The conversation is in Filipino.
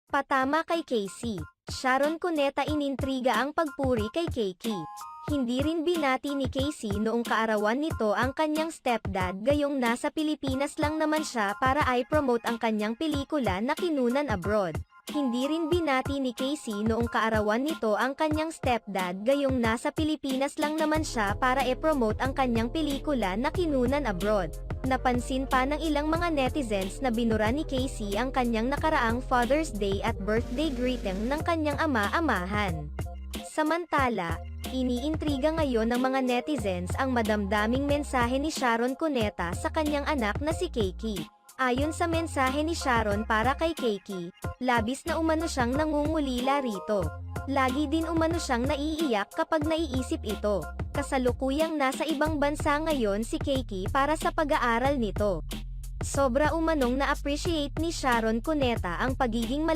Patama kay Casey. Sharon Cuneta inintriga ang pagpuri kay Keiki. Hindi rin binati ni Casey noong kaarawan nito ang kanyang stepdad gayong nasa Pilipinas lang naman siya para i-promote ang kanyang pelikula na kinunan abroad. Hindi rin binati ni Casey noong kaarawan nito ang kanyang stepdad gayong nasa Pilipinas lang naman siya para i-promote ang kanyang pelikula na kinunan abroad. Napansin pa ng ilang mga netizens na binura ni Casey ang kanyang nakaraang Father's Day at birthday greeting ng kanyang ama-amahan. Samantala, iniintriga ngayon ng mga netizens ang madamdaming mensahe ni Sharon Cuneta sa kanyang anak na si Keiki. Ayon sa mensahe ni Sharon para kay Keiki, labis na umano siyang nangungulila rito. Lagi din umano siyang naiiyak kapag naiisip ito. Kasalukuyang nasa ibang bansa ngayon si Keiki para sa pag-aaral nito. Sobra umanong na-appreciate ni Sharon Cuneta ang pagiging